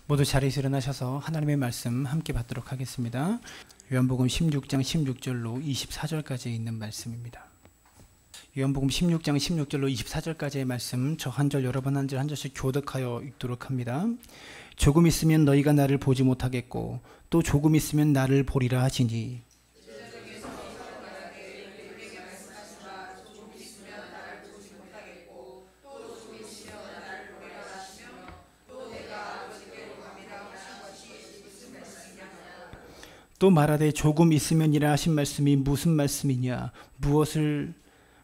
모두 자리에서 일어나셔서 하나님의 말씀 함께 받도록 하겠습니다. 요한복음 16장 16절로 24절까지 있는 말씀입니다. 요한복음 16장 16절로 24절까지의 말씀, 저 한 절 여러 번 한 절 한 절씩 교독하여 읽도록 합니다. 조금 있으면 너희가 나를 보지 못하겠고 또 조금 있으면 나를 보리라 하시니 또 말하되 조금 있으면이라 하신 말씀이 무슨 말씀이냐, 무엇을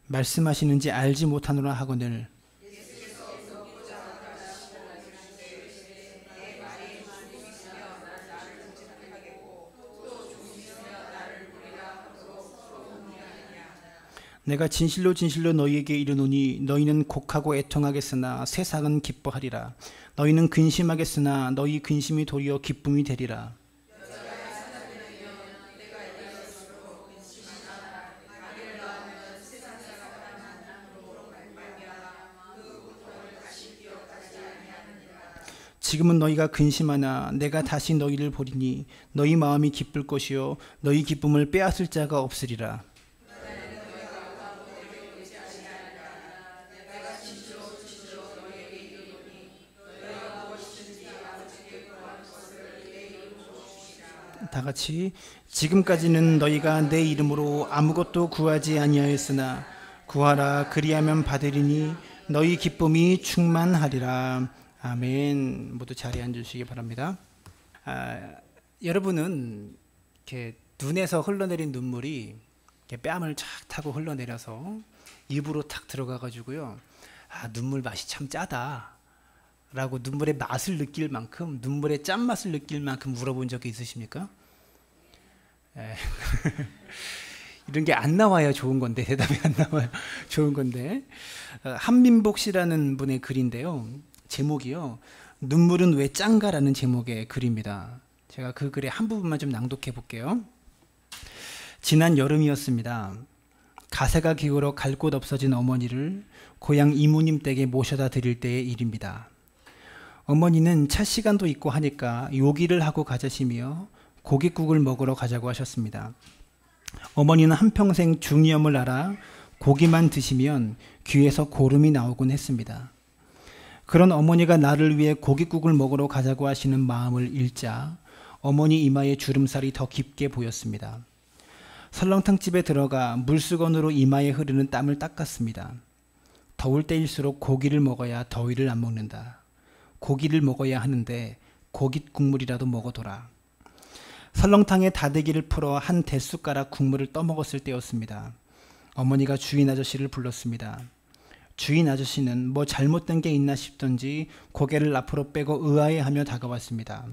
말씀하시는지 알지 못하노라 하거늘 내가 진실로 진실로 너희에게 이르노니 너희는 곡하고 애통하겠으나 세상은 기뻐하리라. 너희는 근심하겠으나 너희 근심이 도리어 기쁨이 되리라. 지금은 너희가 근심하나 내가 다시 너희를 보리니 너희 마음이 기쁠 것이요 너희 기쁨을 빼앗을 자가 없으리라. 다 같이 지금까지는 너희가 내 이름으로 아무것도 구하지 아니하였으나 구하라 그리하면 받으리니 너희 기쁨이 충만하리라. 아멘. 모두 자리에 앉으시기 바랍니다. 여러분은 이렇게 눈에서 흘러내린 눈물이 이렇게 뺨을 쫙 타고 흘러내려서 입으로 탁 들어가 가지고요, 눈물 맛이 참 짜다 라고 눈물의 맛을 느낄 만큼, 눈물의 짠맛을 느낄 만큼 울어본 적이 있으십니까? 이런 게 안 나와야 좋은 건데, 대답이 안 나와야 좋은 건데, 한민복 씨라는 분의 글인데요, 제목이요, 눈물은 왜 짠가라는 제목의 글입니다. 제가 그 글의 한 부분만 좀 낭독해 볼게요. 지난 여름이었습니다. 가세가 기울어 갈 곳 없어진 어머니를 고향 이모님 댁에 모셔다 드릴 때의 일입니다. 어머니는 차 시간도 있고 하니까 요기를 하고 가자시며 고깃국을 먹으러 가자고 하셨습니다. 어머니는 한평생 중이염을 앓아 고기만 드시면 귀에서 고름이 나오곤 했습니다. 그런 어머니가 나를 위해 고깃국을 먹으러 가자고 하시는 마음을 읽자 어머니 이마에 주름살이 더 깊게 보였습니다. 설렁탕집에 들어가 물수건으로 이마에 흐르는 땀을 닦았습니다. 더울 때일수록 고기를 먹어야 더위를 안 먹는다. 고기를 먹어야 하는데 고깃국물이라도 먹어둬라. 설렁탕에 다대기를 풀어 한 대숟가락 국물을 떠먹었을 때였습니다. 어머니가 주인 아저씨를 불렀습니다. 주인 아저씨는 뭐 잘못된 게 있나 싶던지 고개를 앞으로 빼고 의아해하며 다가왔습니다.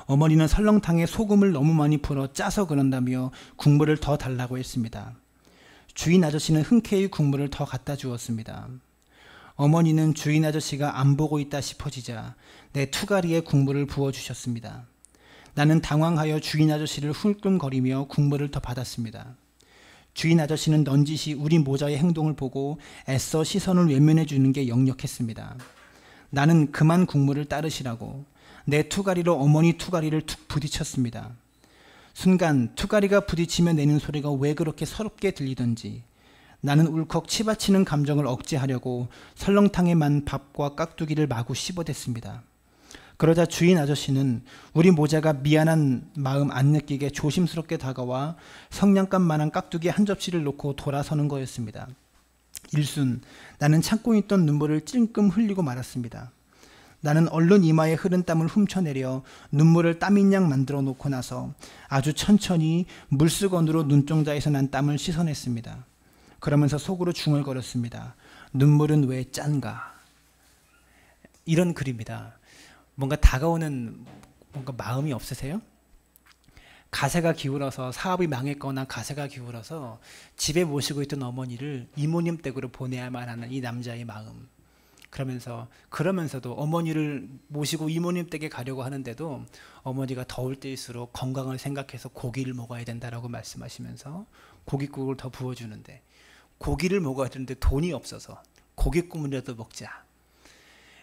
어머니는 설렁탕에 소금을 너무 많이 풀어 짜서 그런다며 국물을 더 달라고 했습니다. 주인 아저씨는 흔쾌히 국물을 더 갖다 주었습니다. 어머니는 주인 아저씨가 안 보고 있다 싶어지자 내 투가리에 국물을 부어주셨습니다. 나는 당황하여 주인 아저씨를 훌끔거리며 국물을 더 받았습니다. 주인 아저씨는 넌지시 우리 모자의 행동을 보고 애써 시선을 외면해 주는 게 역력했습니다. 나는 그만 국물을 따르시라고 내 투가리로 어머니 투가리를 툭 부딪혔습니다. 순간 투가리가 부딪히며 내는 소리가 왜 그렇게 서럽게 들리던지 나는 울컥 치받치는 감정을 억제하려고 설렁탕에 만 밥과 깍두기를 마구 씹어댔습니다. 그러자 주인 아저씨는 우리 모자가 미안한 마음 안 느끼게 조심스럽게 다가와 성냥감만한 깍두기 한 접시를 놓고 돌아서는 거였습니다. 일순 나는 참고 있던 눈물을 찔끔 흘리고 말았습니다. 나는 얼른 이마에 흐른 땀을 훔쳐내려 눈물을 땀인 양 만들어 놓고 나서 아주 천천히 물수건으로 눈동자에서 난 땀을 씻어냈습니다. 그러면서 속으로 중얼거렸습니다. 눈물은 왜 짠가? 이런 글입니다. 뭔가 다가오는 뭔가 마음이 없으세요? 가세가 기울어서 사업이 망했거나 가세가 기울어서 집에 모시고 있던 어머니를 이모님 댁으로 보내야만 하는 이 남자의 마음. 그러면서도 어머니를 모시고 이모님 댁에 가려고 하는데도 어머니가 더울 때일수록 건강을 생각해서 고기를 먹어야 된다라고 말씀하시면서 고깃국을 더 부어주는데, 고기를 먹어야 되는데 돈이 없어서 고깃국물이라도 먹자.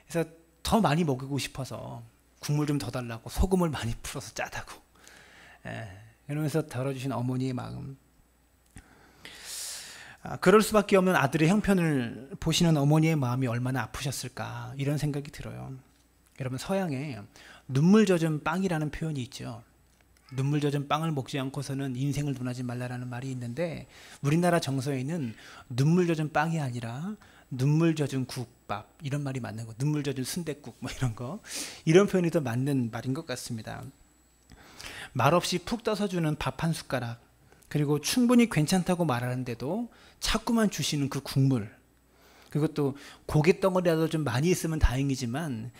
그래서 더 많이 먹이고 싶어서 국물 좀 더 달라고 소금을 많이 풀어서 짜다고. 이러면서 덜어주신 어머니의 마음. 그럴 수밖에 없는 아들의 형편을 보시는 어머니의 마음이 얼마나 아프셨을까 이런 생각이 들어요. 여러분, 서양에 눈물 젖은 빵이라는 표현이 있죠. 눈물 젖은 빵을 먹지 않고서는 인생을 논하지 말라라는 말이 있는데, 우리나라 정서에는 눈물 젖은 빵이 아니라 눈물 젖은 국밥 이런 말이 맞는 거, 눈물 젖은 순댓국 뭐 이런 거, 이런 표현이 더 맞는 말인 것 같습니다. 말없이 푹 떠서 주는 밥 한 숟가락, 그리고 충분히 괜찮다고 말하는데도 자꾸만 주시는 그 국물, 그것도 고기 덩어리라도 좀 많이 있으면 다행이지만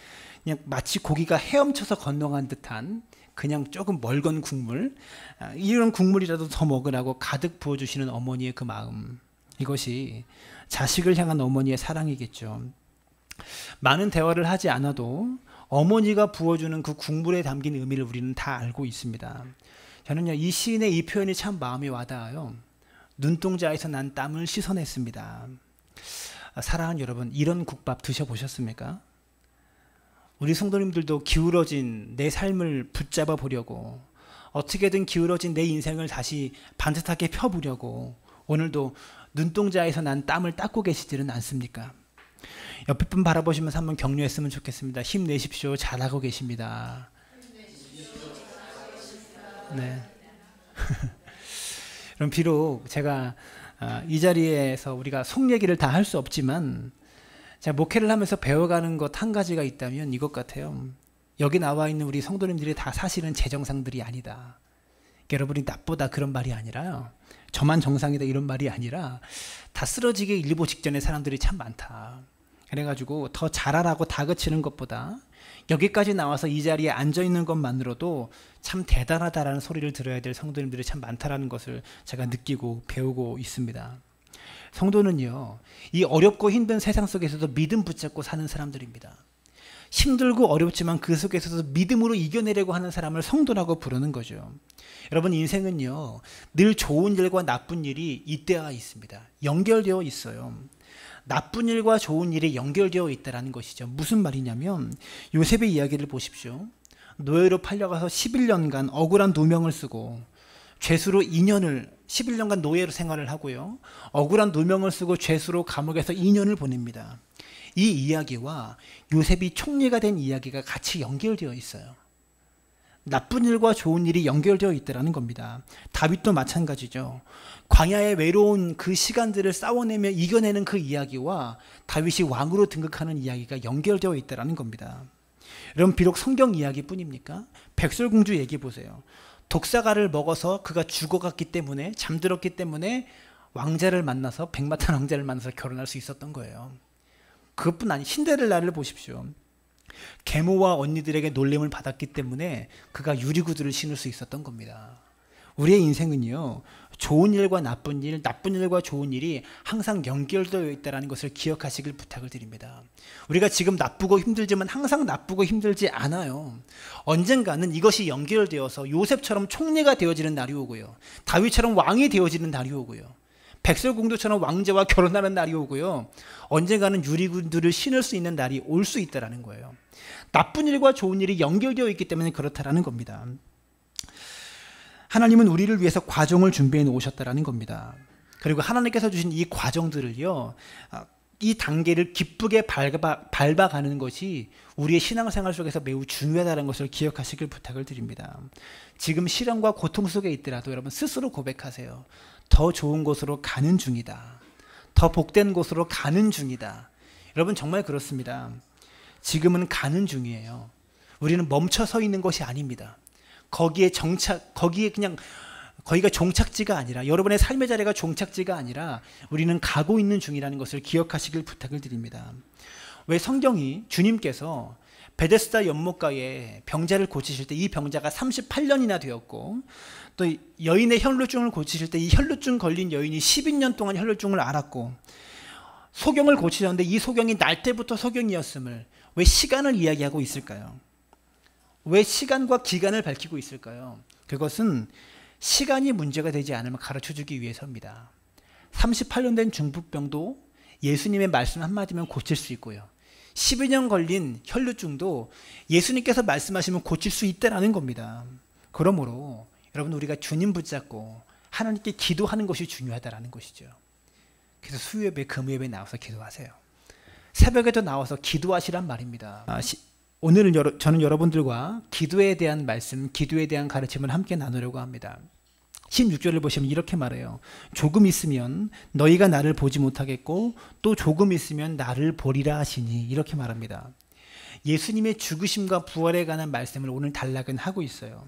그냥 마치 고기가 헤엄쳐서 건너간 듯한 그냥 조금 멀건 국물, 이런 국물이라도 더 먹으라고 가득 부어주시는 어머니의 그 마음, 이것이 자식을 향한 어머니의 사랑이겠죠. 많은 대화를 하지 않아도 어머니가 부어주는 그 국물에 담긴 의미를 우리는 다 알고 있습니다. 저는요, 이 시인의 이 표현이 참 마음에 와닿아요. 눈동자에서 난 땀을 씻어냈습니다. 사랑하는 여러분, 이런 국밥 드셔보셨습니까? 우리 성도님들도 기울어진 내 삶을 붙잡아 보려고, 어떻게든 기울어진 내 인생을 다시 반듯하게 펴보려고 오늘도 눈동자에서 난 땀을 닦고 계시지는 않습니까? 옆에 분 바라보시면서 한번 격려했으면 좋겠습니다. 힘내십시오. 잘하고 계십니다. 네. 그럼 비록 제가 이 자리에서 우리가 속 얘기를 다 할 수 없지만, 제가 목회를 하면서 배워가는 것 한 가지가 있다면 이것 같아요. 여기 나와 있는 우리 성도님들이 다 사실은 제 정상들이 아니다. 여러분이 나쁘다 그런 말이 아니라요, 저만 정상이다 이런 말이 아니라 다 쓰러지기 일보 직전의 사람들이 참 많다. 그래가지고 더 잘하라고 다그치는 것보다 여기까지 나와서 이 자리에 앉아있는 것만으로도 참 대단하다라는 소리를 들어야 될 성도님들이 참 많다라는 것을 제가 느끼고 배우고 있습니다. 성도는요, 이 어렵고 힘든 세상 속에서도 믿음 붙잡고 사는 사람들입니다. 힘들고 어렵지만 그 속에서도 믿음으로 이겨내려고 하는 사람을 성도라고 부르는 거죠. 여러분, 인생은요, 늘 좋은 일과 나쁜 일이 이때와 있습니다. 연결되어 있어요. 나쁜 일과 좋은 일이 연결되어 있다는 것이죠. 무슨 말이냐면, 요셉의 이야기를 보십시오. 노예로 팔려가서 11년간 억울한 누명을 쓰고 죄수로 11년간 노예로 생활을 하고요, 억울한 누명을 쓰고 죄수로 감옥에서 2년을 보냅니다. 이 이야기와 요셉이 총리가 된 이야기가 같이 연결되어 있어요. 나쁜 일과 좋은 일이 연결되어 있다는 겁니다. 다윗도 마찬가지죠. 광야의 외로운 그 시간들을 싸워내며 이겨내는 그 이야기와 다윗이 왕으로 등극하는 이야기가 연결되어 있다는 겁니다. 여러분, 비록 성경 이야기뿐입니까? 백설공주 얘기 보세요. 독사가를 먹어서 그가 죽어갔기 때문에, 잠들었기 때문에 왕자를 만나서, 백마탄 왕자를 만나서 결혼할 수 있었던 거예요. 그것뿐 아니, 신데렐라를 보십시오. 계모와 언니들에게 놀림을 받았기 때문에 그가 유리구두를 신을 수 있었던 겁니다. 우리의 인생은요, 좋은 일과 나쁜 일, 나쁜 일과 좋은 일이 항상 연결되어 있다는 것을 기억하시길 부탁을 드립니다. 우리가 지금 나쁘고 힘들지만 항상 나쁘고 힘들지 않아요. 언젠가는 이것이 연결되어서 요셉처럼 총리가 되어지는 날이 오고요, 다윗처럼 왕이 되어지는 날이 오고요, 백설공주처럼 왕자와 결혼하는 날이 오고요, 언젠가는 유리구두를 신을 수 있는 날이 올 수 있다는 거예요. 나쁜 일과 좋은 일이 연결되어 있기 때문에 그렇다는 겁니다. 하나님은 우리를 위해서 과정을 준비해 놓으셨다는 겁니다. 그리고 하나님께서 주신 이 과정들을요, 이 단계를 기쁘게 밟아가는 것이 우리의 신앙생활 속에서 매우 중요하다는 것을 기억하시길 부탁을 드립니다. 지금 시련과 고통 속에 있더라도 여러분 스스로 고백하세요. 더 좋은 곳으로 가는 중이다. 더 복된 곳으로 가는 중이다. 여러분, 정말 그렇습니다. 지금은 가는 중이에요. 우리는 멈춰 서 있는 것이 아닙니다. 거기가 종착지가 아니라, 여러분의 삶의 자리가 종착지가 아니라 우리는 가고 있는 중이라는 것을 기억하시길 부탁을 드립니다. 왜 성경이 주님께서 베데스다 연못가에 병자를 고치실 때 이 병자가 38년이나 되었고, 또 여인의 혈루증을 고치실 때 이 혈루증 걸린 여인이 12년 동안 혈루증을 앓았고, 소경을 고치셨는데 이 소경이 날 때부터 소경이었음을 왜 시간을 이야기하고 있을까요? 왜 시간과 기간을 밝히고 있을까요? 그것은 시간이 문제가 되지 않으면 가르쳐주기 위해서입니다. 38년 된 중풍병도 예수님의 말씀 한마디면 고칠 수 있고요, 12년 걸린 혈루증도 예수님께서 말씀하시면 고칠 수 있다라는 겁니다. 그러므로 여러분, 우리가 주님 붙잡고 하나님께 기도하는 것이 중요하다라는 것이죠. 그래서 수요예배, 금요예배 나와서 기도하세요. 새벽에도 나와서 기도하시란 말입니다. 오늘은 저는 여러분들과 기도에 대한 말씀, 기도에 대한 가르침을 함께 나누려고 합니다. 16절을 보시면 이렇게 말해요. 조금 있으면 너희가 나를 보지 못하겠고 또 조금 있으면 나를 보리라 하시니, 이렇게 말합니다. 예수님의 죽으심과 부활에 관한 말씀을 오늘 단락은 하고 있어요.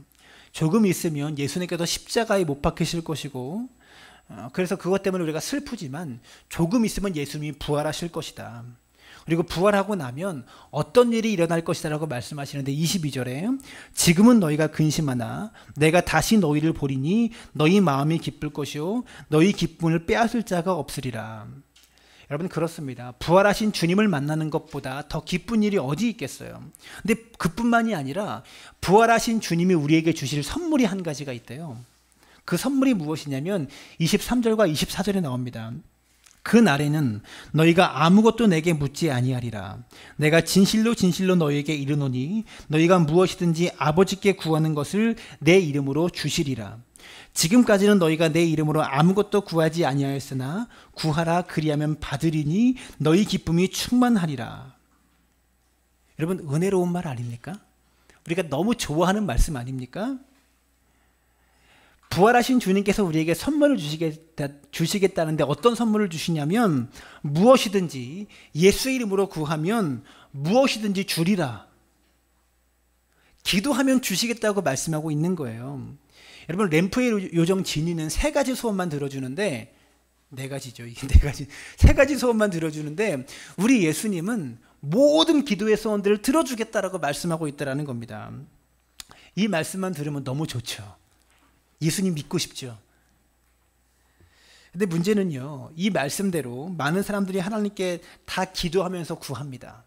조금 있으면 예수님께서 십자가에 못 박히실 것이고, 그래서 그것 때문에 우리가 슬프지만 조금 있으면 예수님이 부활하실 것이다. 그리고 부활하고 나면 어떤 일이 일어날 것이다 라고 말씀하시는데, 22절에 지금은 너희가 근심하나 내가 다시 너희를 보리니 너희 마음이 기쁠 것이요 너희 기쁨을 빼앗을 자가 없으리라. 여러분, 그렇습니다. 부활하신 주님을 만나는 것보다 더 기쁜 일이 어디 있겠어요. 근데 그뿐만이 아니라 부활하신 주님이 우리에게 주실 선물이 한 가지가 있대요. 그 선물이 무엇이냐면 23절과 24절에 나옵니다. 그 날에는 너희가 아무것도 내게 묻지 아니하리라. 내가 진실로 진실로 너희에게 이르노니 너희가 무엇이든지 아버지께 구하는 것을 내 이름으로 주시리라. 지금까지는 너희가 내 이름으로 아무것도 구하지 아니하였으나 구하라, 그리하면 받으리니 너희 기쁨이 충만하리라. 여러분, 은혜로운 말 아닙니까? 우리가 너무 좋아하는 말씀 아닙니까? 부활하신 주님께서 우리에게 선물을 주시겠다는데 어떤 선물을 주시냐면, 무엇이든지 예수 이름으로 구하면 무엇이든지 주리라. 기도하면 주시겠다고 말씀하고 있는 거예요. 여러분, 램프의 요정 지니는 3가지 소원만 들어주는데, 4가지죠. 이게 4가지. 3가지 소원만 들어주는데, 우리 예수님은 모든 기도의 소원들을 들어주겠다라고 말씀하고 있다라는 겁니다. 이 말씀만 들으면 너무 좋죠. 예수님 믿고 싶죠. 근데 문제는요, 이 말씀대로 많은 사람들이 하나님께 다 기도하면서 구합니다.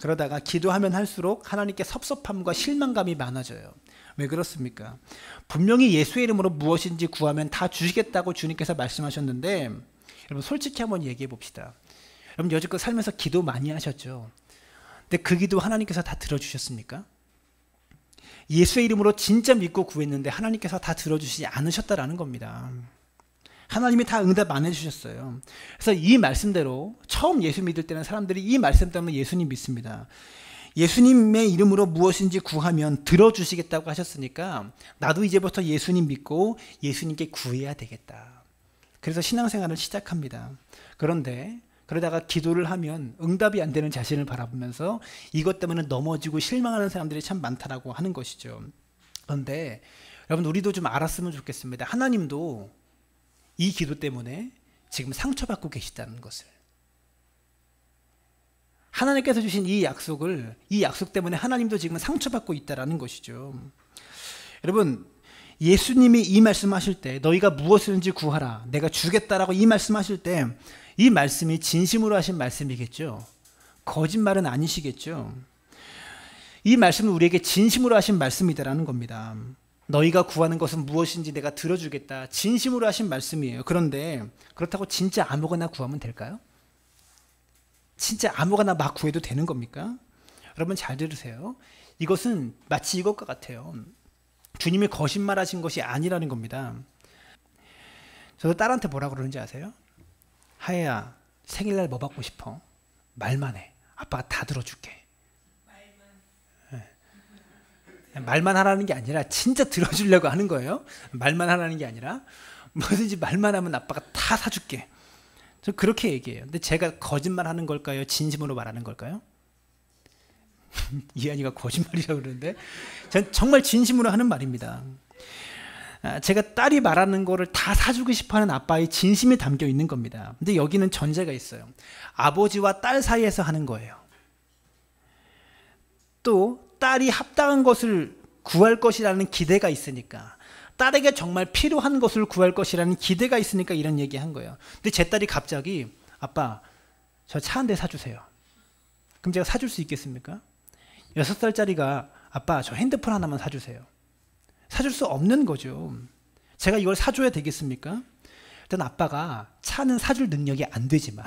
그러다가 기도하면 할수록 하나님께 섭섭함과 실망감이 많아져요. 왜 그렇습니까? 분명히 예수의 이름으로 무엇인지 구하면 다 주시겠다고 주님께서 말씀하셨는데, 여러분 솔직히 한번 얘기해 봅시다. 여러분 여지껏 살면서 기도 많이 하셨죠? 근데 그 기도 하나님께서 다 들어주셨습니까? 예수의 이름으로 진짜 믿고 구했는데 하나님께서 다 들어주시지 않으셨다라는 겁니다. 하나님이 다 응답 안 해주셨어요. 그래서 이 말씀대로 처음 예수 믿을 때는 사람들이 이 말씀 때문에 예수님 믿습니다. 예수님의 이름으로 무엇인지 구하면 들어주시겠다고 하셨으니까 나도 이제부터 예수님 믿고 예수님께 구해야 되겠다. 그래서 신앙생활을 시작합니다. 그러다가 기도를 하면 응답이 안 되는 자신을 바라보면서 이것 때문에 넘어지고 실망하는 사람들이 참 많다라고 하는 것이죠. 그런데 여러분, 우리도 좀 알았으면 좋겠습니다. 하나님도 이 기도 때문에 지금 상처받고 계시다는 것을. 하나님께서 주신 이 약속 때문에 하나님도 지금 상처받고 있다는 것이죠. 여러분, 예수님이 이 말씀하실 때 너희가 무엇이든지 구하라, 내가 주겠다라고 이 말씀하실 때 이 말씀이 진심으로 하신 말씀이겠죠. 거짓말은 아니시겠죠. 이 말씀은 우리에게 진심으로 하신 말씀이다라는 겁니다. 너희가 구하는 것은 무엇인지 내가 들어주겠다, 진심으로 하신 말씀이에요. 그런데 그렇다고 진짜 아무거나 구하면 될까요? 진짜 아무거나 막 구해도 되는 겁니까? 여러분 잘 들으세요. 이것은 마치 이것과 같아요. 주님이 거짓말하신 것이 아니라는 겁니다. 저도 딸한테 뭐라 그러는지 아세요? 하혜야, 생일날 뭐 받고 싶어? 말만 해. 아빠가 다 들어줄게. 말만 하라는 게 아니라 진짜 들어주려고 하는 거예요. 말만 하라는 게 아니라 뭐든지 말만 하면 아빠가 다 사줄게. 저 그렇게 얘기해요. 근데 제가 거짓말하는 걸까요? 진심으로 말하는 걸까요? 이한이가 거짓말이라고 그러는데 전 정말 진심으로 하는 말입니다. 제가 딸이 말하는 거를 다 사주고 싶어하는 아빠의 진심이 담겨 있는 겁니다. 근데 여기는 전제가 있어요. 아버지와 딸 사이에서 하는 거예요. 또 딸이 합당한 것을 구할 것이라는 기대가 있으니까, 딸에게 정말 필요한 것을 구할 것이라는 기대가 있으니까 이런 얘기한 거예요. 근데 제 딸이 갑자기 아빠, 저 차 한 대 사주세요. 그럼 제가 사줄 수 있겠습니까? 6살짜리가 아빠, 저 핸드폰 하나만 사주세요. 사줄 수 없는 거죠. 제가 이걸 사줘야 되겠습니까? 일단 아빠가 차는 사줄 능력이 안 되지만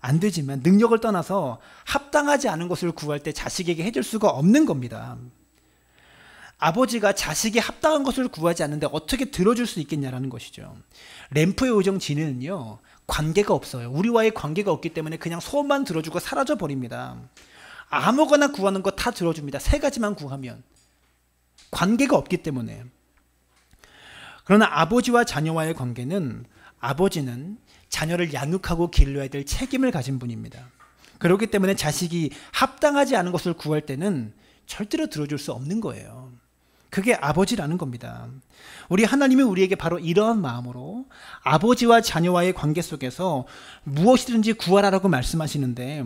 안 되지만 능력을 떠나서 합당하지 않은 것을 구할 때 자식에게 해줄 수가 없는 겁니다. 아버지가 자식이 합당한 것을 구하지 않는데 어떻게 들어줄 수 있겠냐라는 것이죠. 램프의 우정 진해는요, 관계가 없어요. 우리와의 관계가 없기 때문에 그냥 소원만 들어주고 사라져 버립니다. 아무거나 구하는 거 다 들어줍니다. 세 가지만 구하면. 관계가 없기 때문에. 그러나 아버지와 자녀와의 관계는, 아버지는 자녀를 양육하고 길러야 될 책임을 가진 분입니다. 그렇기 때문에 자식이 합당하지 않은 것을 구할 때는 절대로 들어줄 수 없는 거예요. 그게 아버지라는 겁니다. 우리 하나님이 우리에게 바로 이러한 마음으로 아버지와 자녀와의 관계 속에서 무엇이든지 구하라라고 말씀하시는데,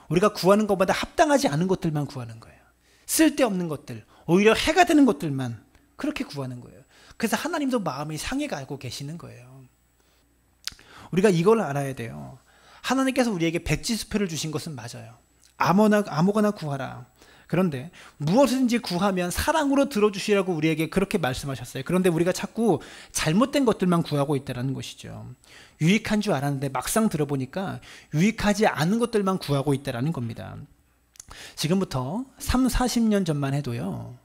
우리가 구하는 것보다 합당하지 않은 것들만 구하는 거예요. 쓸데없는 것들, 오히려 해가 되는 것들만 그렇게 구하는 거예요. 그래서 하나님도 마음이 상해 가고 계시는 거예요. 우리가 이걸 알아야 돼요. 하나님께서 우리에게 백지수표를 주신 것은 맞아요. 아무거나 구하라. 그런데 무엇이든지 구하면 사랑으로 들어주시라고 우리에게 그렇게 말씀하셨어요. 그런데 우리가 자꾸 잘못된 것들만 구하고 있다는 것이죠. 유익한 줄 알았는데 막상 들어보니까 유익하지 않은 것들만 구하고 있다는 겁니다. 지금부터 40년 전만 해도요,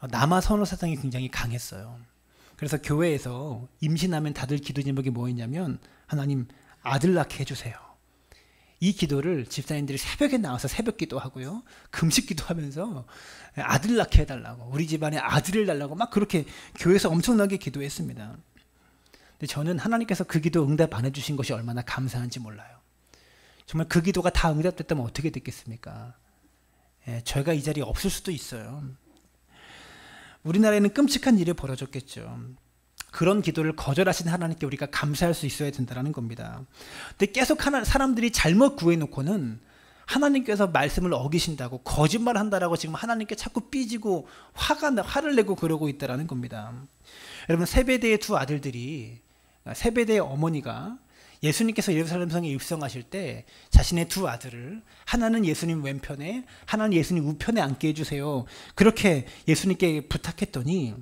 남아 선호 사상이 굉장히 강했어요. 그래서 교회에서 임신하면 다들 기도 제목이 뭐였냐면, 하나님 아들 낳게 해주세요. 이 기도를 집사님들이 새벽에 나와서 새벽 기도하고요, 금식 기도하면서 아들 낳게 해달라고, 우리 집안에 아들을 달라고 막 그렇게 교회에서 엄청나게 기도했습니다. 근데 저는 하나님께서 그 기도 응답 안 해주신 것이 얼마나 감사한지 몰라요. 정말 그 기도가 다 응답됐다면 어떻게 됐겠습니까? 저희가 이 자리에 없을 수도 있어요. 우리나라에는 끔찍한 일이 벌어졌겠죠. 그런 기도를 거절하신 하나님께 우리가 감사할 수 있어야 된다는 겁니다. 근데 계속 사람들이 잘못 구해놓고는 하나님께서 말씀을 어기신다고, 거짓말한다라고 지금 하나님께 자꾸 삐지고 화를 내고 그러고 있다는 겁니다. 여러분, 세베대의 두 아들들이, 세베대의 어머니가 예수님께서 예루살렘 성에 입성하실 때 자신의 두 아들을, 하나는 예수님 왼편에, 하나는 예수님 우편에 앉게 해주세요, 그렇게 예수님께 부탁했더니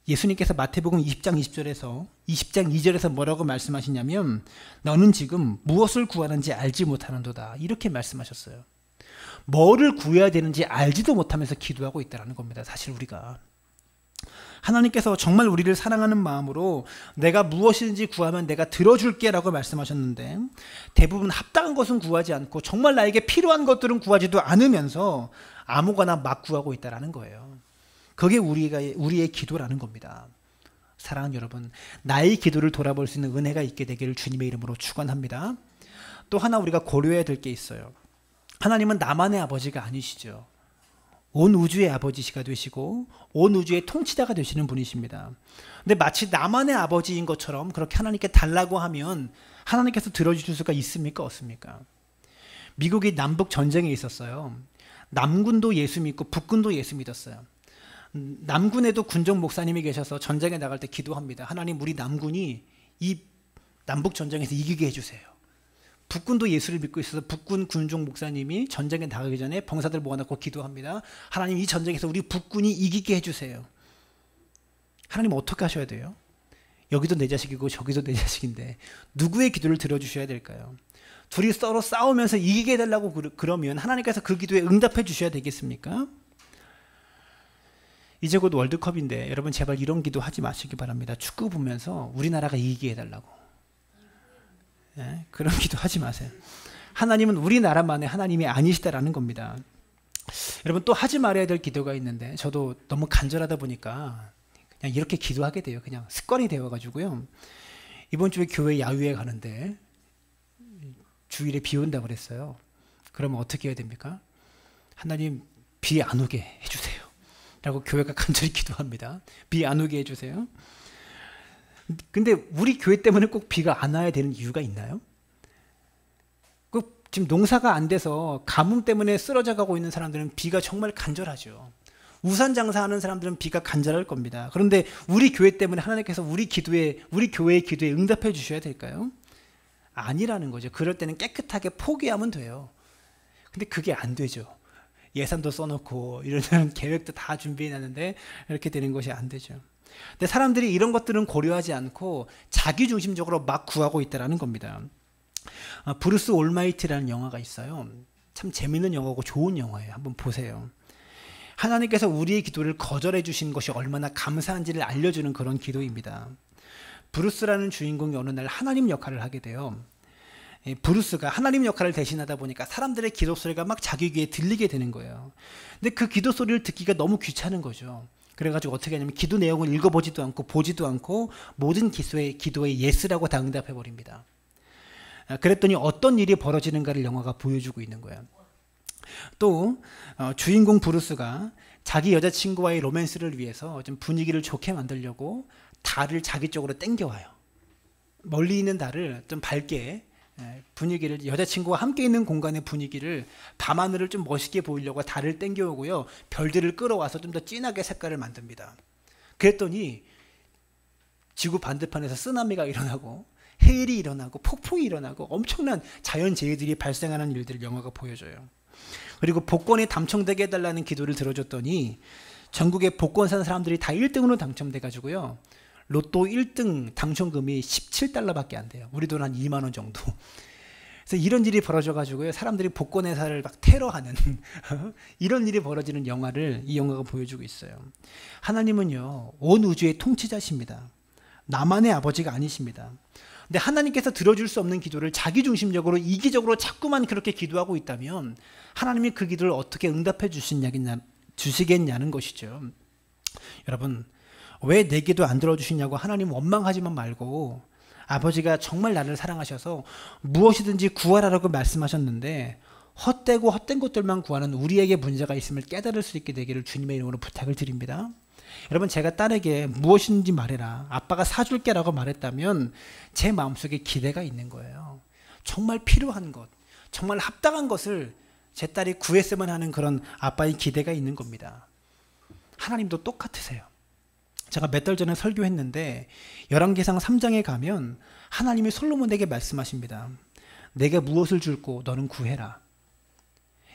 예수님께서 마태복음 20장 20장 2절에서 뭐라고 말씀하시냐면, 너는 지금 무엇을 구하는지 알지 못하는도다, 이렇게 말씀하셨어요. 뭐를 구해야 되는지 알지도 못하면서 기도하고 있다는 겁니다. 사실 우리가 하나님께서 정말 우리를 사랑하는 마음으로 내가 무엇이든지 구하면 내가 들어줄게 라고 말씀하셨는데, 대부분 합당한 것은 구하지 않고 정말 나에게 필요한 것들은 구하지도 않으면서 아무거나 막 구하고 있다는 거예요. 그게 우리의 기도라는 겁니다. 사랑하는 여러분, 나의 기도를 돌아볼 수 있는 은혜가 있게 되기를 주님의 이름으로 축원합니다. 또 하나 우리가 고려해야 될 게 있어요. 하나님은 나만의 아버지가 아니시죠. 온 우주의 아버지시가 되시고 온 우주의 통치자가 되시는 분이십니다. 근데 마치 나만의 아버지인 것처럼 그렇게 하나님께 달라고 하면 하나님께서 들어주실 수가 있습니까, 없습니까? 미국이 남북 전쟁에 있었어요. 남군도 예수 믿고 북군도 예수 믿었어요. 남군에도 군종 목사님이 계셔서 전쟁에 나갈 때 기도합니다. 하나님, 우리 남군이 이 남북 전쟁에서 이기게 해주세요. 북군도 예수를 믿고 있어서 북군 군종 목사님이 전쟁에 나가기 전에 병사들 모아놓고 기도합니다. 하나님, 이 전쟁에서 우리 북군이 이기게 해주세요. 하나님 어떻게 하셔야 돼요? 여기도 내 자식이고 저기도 내 자식인데 누구의 기도를 들어주셔야 될까요? 둘이 서로 싸우면서 이기게 해달라고 그러면 하나님께서 그 기도에 응답해 주셔야 되겠습니까? 이제 곧 월드컵인데 여러분, 제발 이런 기도 하지 마시기 바랍니다. 축구 보면서 우리나라가 이기게 해달라고. 네? 그런 기도 하지 마세요. 하나님은 우리나라만의 하나님이 아니시다라는 겁니다. 여러분, 또 하지 말아야 될 기도가 있는데, 저도 너무 간절하다 보니까 그냥 이렇게 기도하게 돼요. 그냥 습관이 되어가지고요. 이번 주에 교회 야유회 가는데 주일에 비 온다고 그랬어요. 그러면 어떻게 해야 됩니까? 하나님, 비 안 오게 해주세요 라고 교회가 간절히 기도합니다. 비 안 오게 해주세요. 근데 우리 교회 때문에 꼭 비가 안 와야 되는 이유가 있나요? 지금 농사가 안 돼서 가뭄 때문에 쓰러져 가고 있는 사람들은 비가 정말 간절하죠. 우산 장사하는 사람들은 비가 간절할 겁니다. 그런데 우리 교회 때문에 하나님께서 우리 교회의 기도에 응답해 주셔야 될까요? 아니라는 거죠. 그럴 때는 깨끗하게 포기하면 돼요. 근데 그게 안 되죠. 예산도 써놓고 이런 계획도 다 준비해놨는데 이렇게 되는 것이 안 되죠. 근데 사람들이 이런 것들은 고려하지 않고 자기중심적으로 막 구하고 있다는 겁니다. 브루스 올마이티라는 영화가 있어요. 참 재밌는 영화고 좋은 영화예요. 한번 보세요. 하나님께서 우리의 기도를 거절해 주신 것이 얼마나 감사한지를 알려주는 그런 기도입니다. 브루스라는 주인공이 어느 날 하나님 역할을 하게 돼요. 브루스가 하나님 역할을 대신하다 보니까 사람들의 기도 소리가 막 자기 귀에 들리게 되는 거예요. 근데 그 기도 소리를 듣기가 너무 귀찮은 거죠. 그래가지고 어떻게 하냐면 기도 내용을 읽어보지도 않고 보지도 않고 모든 기도에 예스라고 다 응답해버립니다. 그랬더니 어떤 일이 벌어지는가를 영화가 보여주고 있는 거예요. 또 주인공 브루스가 자기 여자친구와의 로맨스를 위해서 좀 분위기를 좋게 만들려고 달을 자기 쪽으로 땡겨와요. 멀리 있는 달을 좀 밝게 분위기를, 여자친구와 함께 있는 공간의 분위기를, 밤하늘을 좀 멋있게 보이려고 달을 땡겨오고요, 별들을 끌어와서 좀 더 진하게 색깔을 만듭니다. 그랬더니 지구 반대편에서 쓰나미가 일어나고 해일이 일어나고 폭풍이 일어나고 엄청난 자연재해들이 발생하는 일들을 영화가 보여줘요. 그리고 복권에 당첨되게 해달라는 기도를 들어줬더니 전국의 복권 산 사람들이 다 1등으로 당첨돼 가지고요, 로또 1등 당첨금이 17달러밖에 안 돼요. 우리 돈 한 2만 원 정도. 그래서 이런 일이 벌어져 가지고요, 사람들이 복권 회사를 막 테러하는 이런 일이 벌어지는 영화를 이 영화가 보여주고 있어요. 하나님은요, 온 우주의 통치자십니다. 나만의 아버지가 아니십니다. 근데 하나님께서 들어줄 수 없는 기도를 자기중심적으로 이기적으로 자꾸만 그렇게 기도하고 있다면 하나님이 그 기도를 어떻게 응답해 주시겠냐는 것이죠. 여러분, 왜 내 기도 안 들어주시냐고 하나님 원망하지만 말고, 아버지가 정말 나를 사랑하셔서 무엇이든지 구하라고 말씀하셨는데 헛되고 헛된 것들만 구하는 우리에게 문제가 있음을 깨달을 수 있게 되기를 주님의 이름으로 부탁을 드립니다. 여러분, 제가 딸에게 무엇인지 말해라, 아빠가 사줄게 라고 말했다면 제 마음속에 기대가 있는 거예요. 정말 필요한 것, 정말 합당한 것을 제 딸이 구했으면 하는 그런 아빠의 기대가 있는 겁니다. 하나님도 똑같으세요. 제가 몇 달 전에 설교했는데 열왕기상 3장에 가면 하나님이 솔로몬에게 말씀하십니다. 내가 무엇을 줄고 너는 구해라.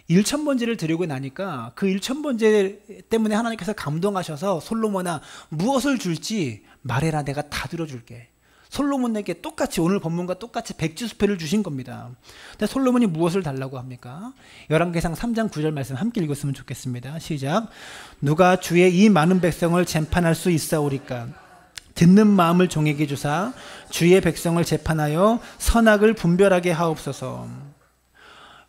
1,000번제를 드리고 나니까 그 1,000번제 때문에 하나님께서 감동하셔서 솔로몬아, 무엇을 줄지 말해라, 내가 다 들어줄게. 솔로몬에게 똑같이, 오늘 본문과 똑같이 백지수표를 주신 겁니다. 근데 솔로몬이 무엇을 달라고 합니까? 열왕기상 3장 9절 말씀 함께 읽었으면 좋겠습니다. 시작. 누가 주의 이 많은 백성을 재판할 수 있사오리까? 듣는 마음을 종에게 주사 주의 백성을 재판하여 선악을 분별하게 하옵소서.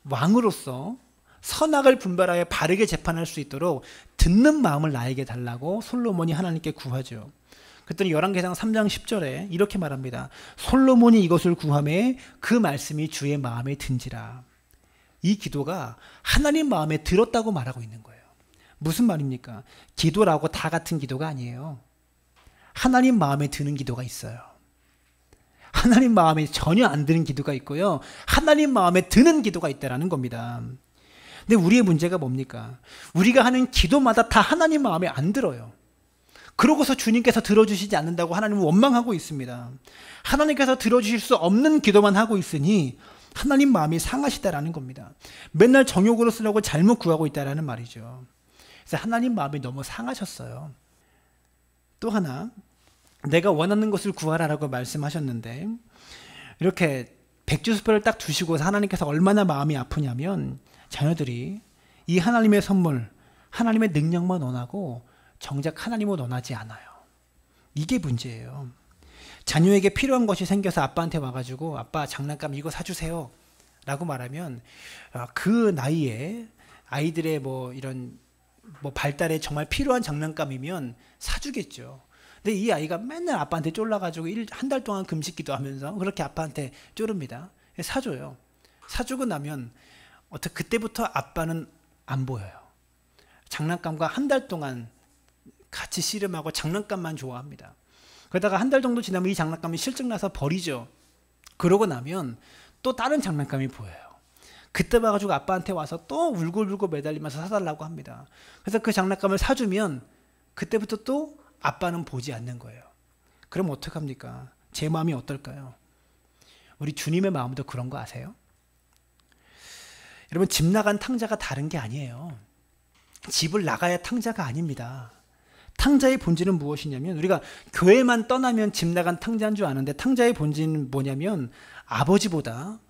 왕으로서 선악을 분별하여 바르게 재판할 수 있도록 듣는 마음을 나에게 달라고 솔로몬이 하나님께 구하죠. 그랬더니 열왕기상 3장 10절에 이렇게 말합니다. 솔로몬이 이것을 구하매 그 말씀이 주의 마음에 든지라. 이 기도가 하나님 마음에 들었다고 말하고 있는 거예요. 무슨 말입니까? 기도라고 다 같은 기도가 아니에요. 하나님 마음에 드는 기도가 있어요. 하나님 마음에 전혀 안 드는 기도가 있고요, 하나님 마음에 드는 기도가 있다는 겁니다. 근데 우리의 문제가 뭡니까? 우리가 하는 기도마다 다 하나님 마음에 안 들어요. 그러고서 주님께서 들어주시지 않는다고 하나님은 원망하고 있습니다. 하나님께서 들어주실 수 없는 기도만 하고 있으니 하나님 마음이 상하시다라는 겁니다. 맨날 정욕으로 쓰려고 잘못 구하고 있다라는 말이죠. 그래서 하나님 마음이 너무 상하셨어요. 또 하나, 내가 원하는 것을 구하라라고 말씀하셨는데 이렇게 백지수표를 딱 두시고 하나님께서 얼마나 마음이 아프냐면 자녀들이 이 하나님의 선물, 하나님의 능력만 원하고 정작 하나님은 원하지 않아요. 이게 문제예요. 자녀에게 필요한 것이 생겨서 아빠한테 와가지고 아빠 장난감 이거 사주세요 라고 말하면 그 나이에 아이들의 이런 발달에 정말 필요한 장난감이면 사주겠죠. 근데 이 아이가 맨날 아빠한테 쫄라가지고 한 달 동안 금식기도 하면서 그렇게 아빠한테 쫄릅니다. 사줘요. 사주고 나면 그때부터 아빠는 안 보여요. 장난감과 한 달 동안 같이 씨름하고 장난감만 좋아합니다. 그러다가 한 달 정도 지나면 이 장난감이 실증나서 버리죠. 그러고 나면 또 다른 장난감이 보여요. 그때 봐가지고 아빠한테 와서 또 울고불고 매달리면서 사달라고 합니다. 그래서 그 장난감을 사주면 그때부터 또 아빠는 보지 않는 거예요. 그럼 어떡합니까? 제 마음이 어떨까요? 우리 주님의 마음도 그런 거 아세요? 여러분, 집 나간 탕자가 다른 게 아니에요. 집을 나가야 탕자가 아닙니다. 탕자의 본질은 무엇이냐면, 우리가 교회만 떠나면 집 나간 탕자인 줄 아는데 탕자의 본질은 뭐냐면 아버지보다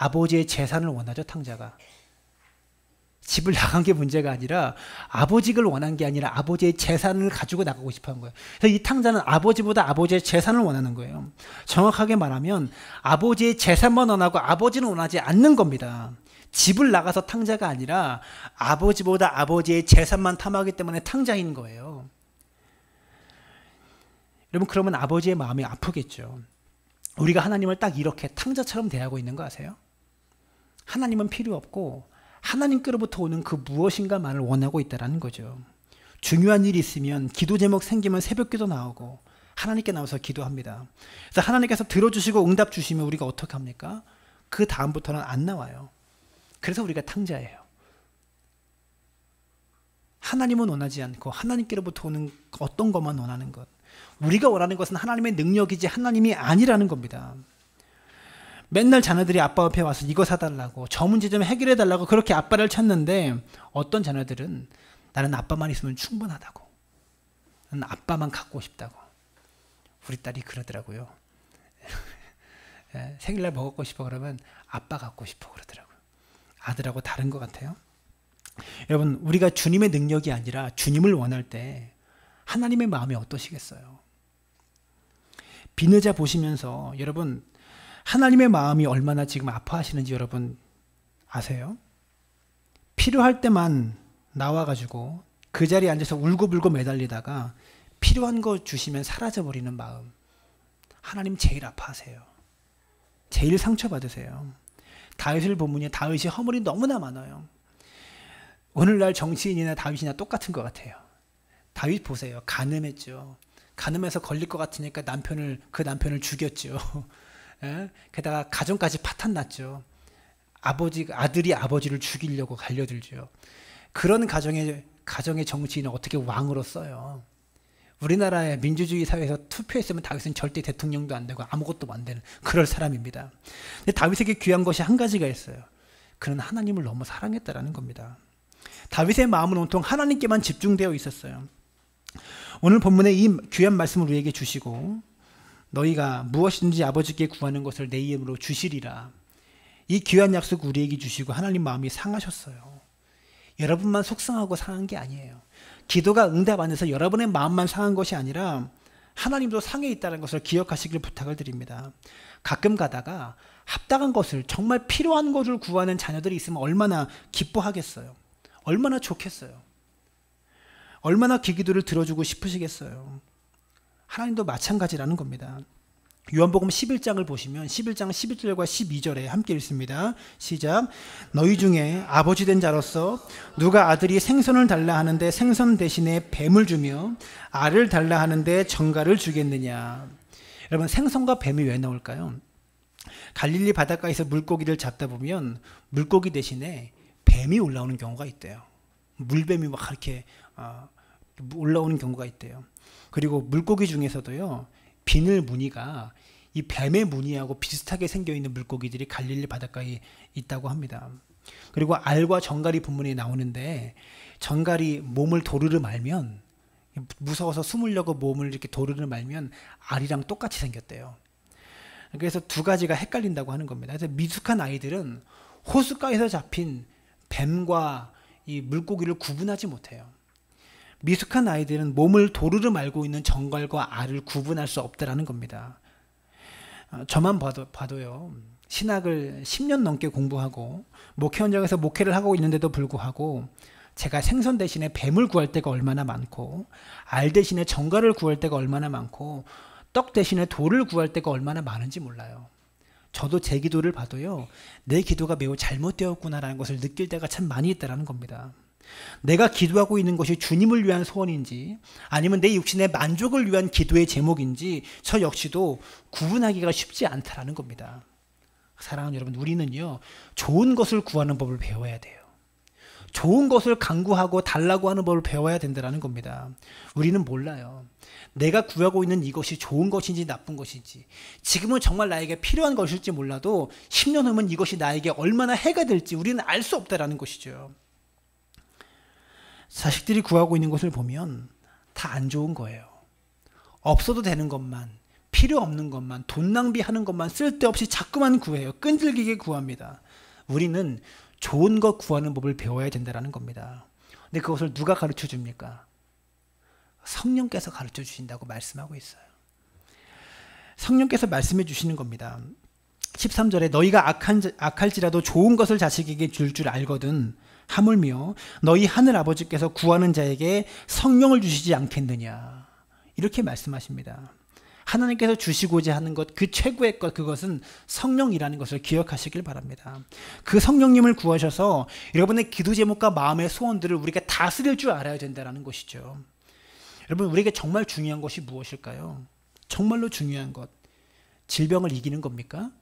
아버지의 재산을 원하죠, 탕자가. 집을 나간 게 문제가 아니라 아버지를 원한 게 아니라 아버지의 재산을 가지고 나가고 싶어 한 거예요. 그래서 이 탕자는 아버지보다 아버지의 재산을 원하는 거예요. 정확하게 말하면 아버지의 재산만 원하고 아버지는 원하지 않는 겁니다. 집을 나가서 탕자가 아니라 아버지보다 아버지의 재산만 탐하기 때문에 탕자인 거예요. 여러분, 그러면 아버지의 마음이 아프겠죠. 우리가 하나님을 딱 이렇게 탕자처럼 대하고 있는 거 아세요? 하나님은 필요 없고 하나님께로부터 오는 그 무엇인가만을 원하고 있다는 거죠. 중요한 일이 있으면 기도 제목 생기면 새벽기도 나오고 하나님께 나와서 기도합니다. 그래서 하나님께서 들어주시고 응답 주시면 우리가 어떻게 합니까? 그 다음부터는 안 나와요. 그래서 우리가 탕자예요. 하나님은 원하지 않고 하나님께로부터 오는 어떤 것만 원하는 것. 우리가 원하는 것은 하나님의 능력이지 하나님이 아니라는 겁니다. 맨날 자녀들이 아빠 앞에 와서 이거 사달라고, 저 문제 좀 해결해달라고 그렇게 아빠를 찾는데, 어떤 자녀들은 나는 아빠만 있으면 충분하다고, 나는 아빠만 갖고 싶다고. 우리 딸이 그러더라고요. 생일날 뭐 갖고 싶어 그러면 아빠 갖고 싶어 그러더라고요. 아들하고 다른 것 같아요. 여러분, 우리가 주님의 능력이 아니라 주님을 원할 때 하나님의 마음이 어떠시겠어요? 비느자 보시면서 여러분, 하나님의 마음이 얼마나 지금 아파하시는지 여러분 아세요? 필요할 때만 나와가지고 그 자리에 앉아서 울고불고 매달리다가 필요한 거 주시면 사라져버리는 마음. 하나님 제일 아파하세요. 제일 상처받으세요. 다윗을 보면 다윗이 허물이 너무나 많아요. 오늘날 정치인이나 다윗이나 똑같은 것 같아요. 다윗 보세요. 가늠했죠. 가늠해서 걸릴 것 같으니까 그 남편을 죽였죠. 예? 게다가 가정까지 파탄났죠. 아들이 아버지를 죽이려고 달려들죠. 그런 가정의 정치인은 어떻게 왕으로 써요? 우리나라의 민주주의 사회에서 투표했으면 다윗은 절대 대통령도 안 되고 아무것도 안 되는 그럴 사람입니다. 근데 다윗에게 귀한 것이 한 가지가 있어요. 그는 하나님을 너무 사랑했다라는 겁니다. 다윗의 마음은 온통 하나님께만 집중되어 있었어요. 오늘 본문에 이 귀한 말씀을 우리에게 주시고, 너희가 무엇이든지 아버지께 구하는 것을 내 이름으로 주시리라. 이 귀한 약속 우리에게 주시고 하나님 마음이 상하셨어요. 여러분만 속상하고 상한 게 아니에요. 기도가 응답 안에서 여러분의 마음만 상한 것이 아니라 하나님도 상해 있다는 것을 기억하시길 부탁을 드립니다. 가끔 가다가 합당한 것을, 정말 필요한 것을 구하는 자녀들이 있으면 얼마나 기뻐하겠어요. 얼마나 좋겠어요. 얼마나 기도를 들어주고 싶으시겠어요. 하나님도 마찬가지라는 겁니다. 요한복음 11장을 보시면 11장 11절과 12절에 함께 읽습니다. 시작. 너희 중에 아버지 된 자로서 누가 아들이 생선을 달라 하는데 생선 대신에 뱀을 주며 알을 달라 하는데 정갈을 주겠느냐. 여러분, 생선과 뱀이 왜 나올까요? 갈릴리 바닷가에서 물고기를 잡다 보면 물고기 대신에 뱀이 올라오는 경우가 있대요. 물뱀이 막 이렇게 올라오는 경우가 있대요. 그리고 물고기 중에서도요, 비늘 무늬가 이 뱀의 무늬하고 비슷하게 생겨있는 물고기들이 갈릴리 바닷가에 있다고 합니다. 그리고 알과 정갈이 본문에 나오는데, 정갈이 몸을 도르르 말면, 무서워서 숨으려고 몸을 이렇게 도르르 말면 알이랑 똑같이 생겼대요. 그래서 두 가지가 헷갈린다고 하는 겁니다. 그래서 미숙한 아이들은 호숫가에서 잡힌 뱀과 이 물고기를 구분하지 못해요. 미숙한 아이들은 몸을 도르르 말고 있는 정갈과 알을 구분할 수 없다라는 겁니다. 저만 봐도요, 신학을 10년 넘게 공부하고 목회 현장에서 목회를 하고 있는데도 불구하고 제가 생선 대신에 뱀을 구할 때가 얼마나 많고, 알 대신에 정갈을 구할 때가 얼마나 많고, 떡 대신에 돌을 구할 때가 얼마나 많은지 몰라요. 저도 제 기도를 봐도요, 내 기도가 매우 잘못되었구나라는 것을 느낄 때가 참 많이 있다는 겁니다. 내가 기도하고 있는 것이 주님을 위한 소원인지 아니면 내 육신의 만족을 위한 기도의 제목인지 저 역시도 구분하기가 쉽지 않다라는 겁니다. 사랑하는 여러분, 우리는요, 좋은 것을 구하는 법을 배워야 돼요. 좋은 것을 간구하고 달라고 하는 법을 배워야 된다는 겁니다. 우리는 몰라요. 내가 구하고 있는 이것이 좋은 것인지 나쁜 것인지, 지금은 정말 나에게 필요한 것일지 몰라도 10년 후면 이것이 나에게 얼마나 해가 될지 우리는 알 수 없다라는 것이죠. 자식들이 구하고 있는 것을 보면 다 안 좋은 거예요. 없어도 되는 것만, 필요 없는 것만, 돈 낭비하는 것만 쓸데없이 자꾸만 구해요. 끈질기게 구합니다. 우리는 좋은 것 구하는 법을 배워야 된다는 겁니다. 근데 그것을 누가 가르쳐 줍니까? 성령께서 가르쳐 주신다고 말씀하고 있어요. 성령께서 말씀해 주시는 겁니다. 13절에 너희가 악할지라도 좋은 것을 자식에게 줄 알거든 하물며 너희 하늘 아버지께서 구하는 자에게 성령을 주시지 않겠느냐, 이렇게 말씀하십니다. 하나님께서 주시고자 하는 것, 그 최고의 것, 그것은 성령이라는 것을 기억하시길 바랍니다. 그 성령님을 구하셔서 여러분의 기도 제목과 마음의 소원들을 우리가 다스릴 줄 알아야 된다는 것이죠. 여러분, 우리에게 정말 중요한 것이 무엇일까요? 정말로 중요한 것, 질병을 이기는 겁니까?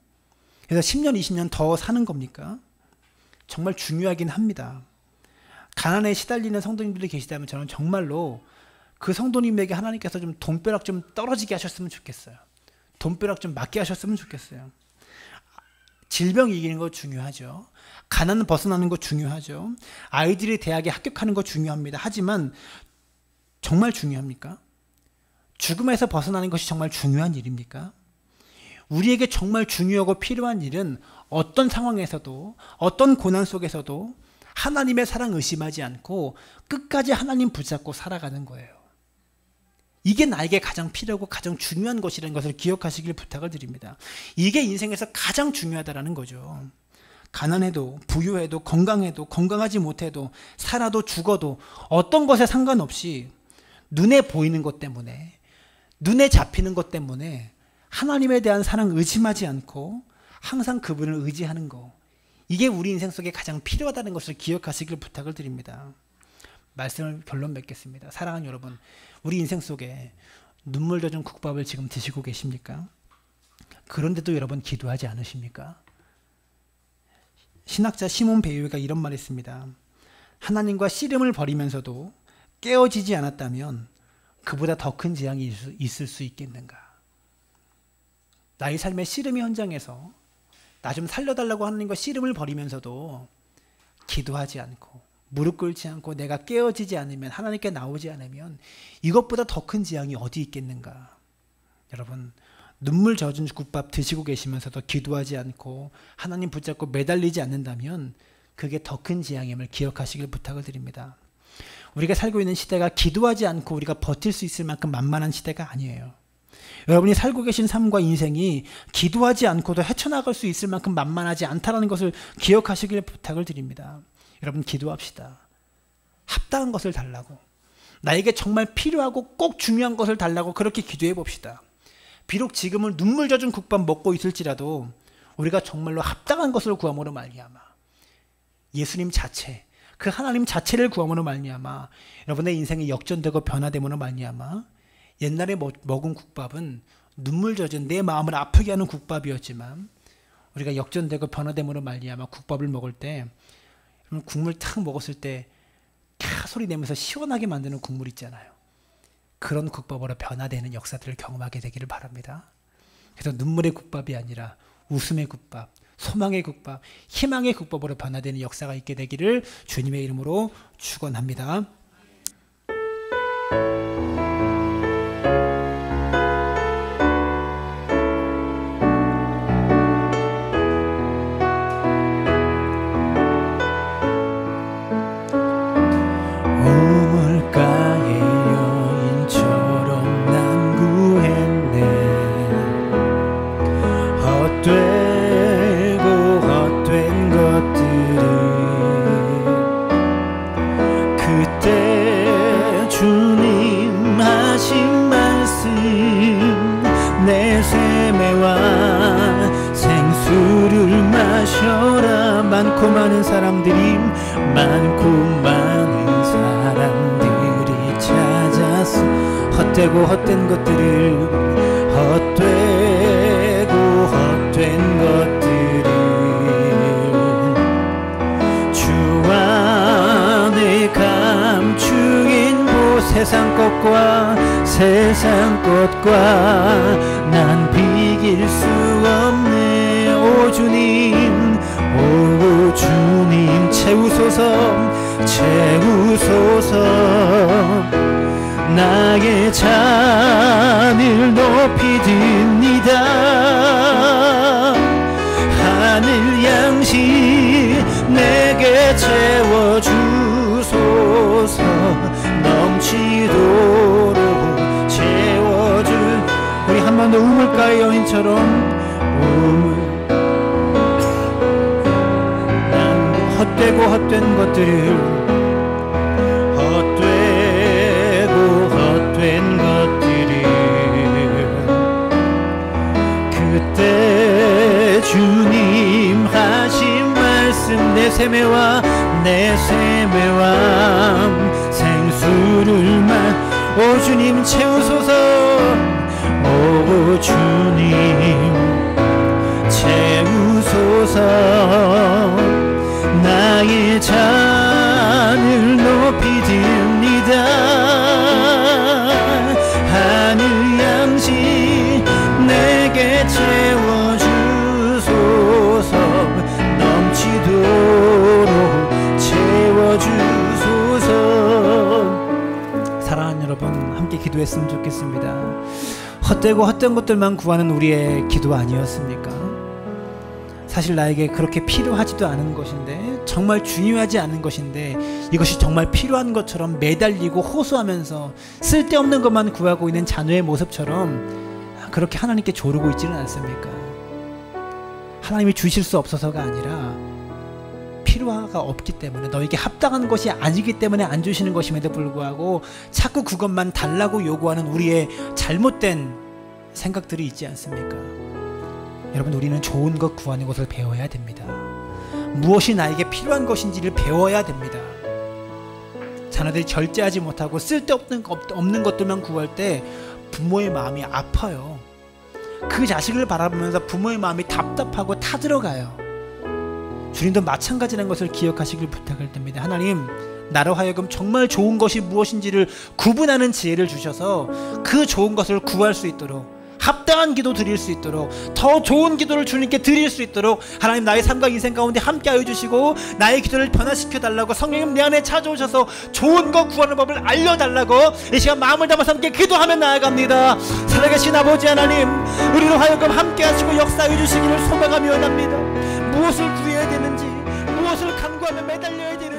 그래서 10년, 20년 더 사는 겁니까? 정말 중요하긴 합니다. 가난에 시달리는 성도님들이 계시다면 저는 정말로 그 성도님에게 하나님께서 좀 돈벼락 좀 떨어지게 하셨으면 좋겠어요. 돈벼락 좀 맞게 하셨으면 좋겠어요. 질병 이기는 거 중요하죠. 가난 벗어나는 거 중요하죠. 아이들이 대학에 합격하는 거 중요합니다. 하지만 정말 중요합니까? 죽음에서 벗어나는 것이 정말 중요한 일입니까? 우리에게 정말 중요하고 필요한 일은 어떤 상황에서도, 어떤 고난 속에서도 하나님의 사랑 의심하지 않고 끝까지 하나님 붙잡고 살아가는 거예요. 이게 나에게 가장 필요하고 가장 중요한 것이라는 것을 기억하시길 부탁을 드립니다. 이게 인생에서 가장 중요하다는 거죠. 가난해도 부유해도 건강해도 건강하지 못해도 살아도 죽어도 어떤 것에 상관없이 눈에 보이는 것 때문에, 눈에 잡히는 것 때문에 하나님에 대한 사랑 의심하지 않고 항상 그분을 의지하는 것, 이게 우리 인생 속에 가장 필요하다는 것을 기억하시길 부탁을 드립니다. 말씀을 결론 맺겠습니다. 사랑하는 여러분, 우리 인생 속에 눈물 젖은 국밥을 지금 드시고 계십니까? 그런데도 여러분 기도하지 않으십니까? 신학자 시몬 베요가 이런 말을 했습니다. 하나님과 씨름을 벌이면서도 깨어지지 않았다면 그보다 더 큰 재앙이 있을 수 있겠는가? 나의 삶의 씨름의 현장에서 나 좀 살려달라고 하나님과 씨름을 벌이면서도 기도하지 않고 무릎 꿇지 않고 내가 깨어지지 않으면, 하나님께 나오지 않으면 이것보다 더 큰 재앙이 어디 있겠는가? 여러분, 눈물 젖은 국밥 드시고 계시면서도 기도하지 않고 하나님 붙잡고 매달리지 않는다면 그게 더 큰 재앙임을 기억하시길 부탁을 드립니다. 우리가 살고 있는 시대가 기도하지 않고 우리가 버틸 수 있을 만큼 만만한 시대가 아니에요. 여러분이 살고 계신 삶과 인생이 기도하지 않고도 헤쳐나갈 수 있을 만큼 만만하지 않다는 것을 기억하시길 부탁을 드립니다. 여러분, 기도합시다. 합당한 것을 달라고, 나에게 정말 필요하고 꼭 중요한 것을 달라고 그렇게 기도해 봅시다. 비록 지금은 눈물 젖은 국밥 먹고 있을지라도 우리가 정말로 합당한 것을 구함으로 말미암아 예수님 자체, 그 하나님 자체를 구함으로 말미암아 여러분의 인생이 역전되고 변화됨으로 말미암아 옛날에 먹은 국밥은 눈물 젖은 내 마음을 아프게 하는 국밥이었지만 우리가 역전되고 변화됨으로 말미암아 국밥을 먹을 때, 국물 탁 먹었을 때 캬 소리 내면서 시원하게 만드는 국물 있잖아요. 그런 국밥으로 변화되는 역사들을 경험하게 되기를 바랍니다. 그래서 눈물의 국밥이 아니라 웃음의 국밥, 소망의 국밥, 희망의 국밥으로 변화되는 역사가 있게 되기를 주님의 이름으로 축원합니다. 많고 많은 사람들이 찾아서 헛되고 헛된 것들을, 헛되고 헛된 것들을 주 안에 감추인 세상 것과 난 비길 수 없네. 오 주님, 오 주님, 채우소서. 나의 자녀 하늘 높이 듭니다. 하늘 양식 내게 채워주소서. 넘치도록 채워줄. 우리 한 번 더 우물가의 여인처럼 난 헛되고 헛된 것들을 헛된 것들을 그때 주님 하신 말씀 내 세매와 생수를 오 주님 채우소서. 오 주님 채우소서. 나의 잔을 높이 듭니다. 하늘 양식 내게 채워주소서. 넘치도록 채워주소서. 사랑하는 여러분, 함께 기도했으면 좋겠습니다. 헛되고 헛된 것들만 구하는 우리의 기도 아니었습니까? 사실 나에게 그렇게 필요하지도 않은 것인데, 정말 중요하지 않은 것인데, 이것이 정말 필요한 것처럼 매달리고 호소하면서 쓸데없는 것만 구하고 있는 자녀의 모습처럼 그렇게 하나님께 조르고 있지는 않습니까? 하나님이 주실 수 없어서가 아니라 필요가 없기 때문에, 너에게 합당한 것이 아니기 때문에 안 주시는 것임에도 불구하고 자꾸 그것만 달라고 요구하는 우리의 잘못된 생각들이 있지 않습니까? 여러분, 우리는 좋은 것 구하는 것을 배워야 됩니다. 무엇이 나에게 필요한 것인지를 배워야 됩니다. 자녀들이 절제하지 못하고 쓸데없는 것들만 구할 때 부모의 마음이 아파요. 그 자식을 바라보면서 부모의 마음이 답답하고 타들어가요. 주님도 마찬가지라는 것을 기억하시길 부탁을 드립니다. 하나님, 나로 하여금 정말 좋은 것이 무엇인지를 구분하는 지혜를 주셔서 그 좋은 것을 구할 수 있도록, 합당한 기도 드릴 수 있도록, 더 좋은 기도를 주님께 드릴 수 있도록 하나님, 나의 삶과 인생 가운데 함께하여 주시고 나의 기도를 변화시켜 달라고 성령님 내 안에 찾아오셔서 좋은 것 구하는 법을 알려달라고 이 시간 마음을 담아서 함께 기도하며 나아갑니다. 살아계신 아버지 하나님, 우리로 하여금 함께하시고 역사해 주시기를 소망하며 원합니다. 무엇을 구해야 되는지, 무엇을 간구하며 매달려야 되는지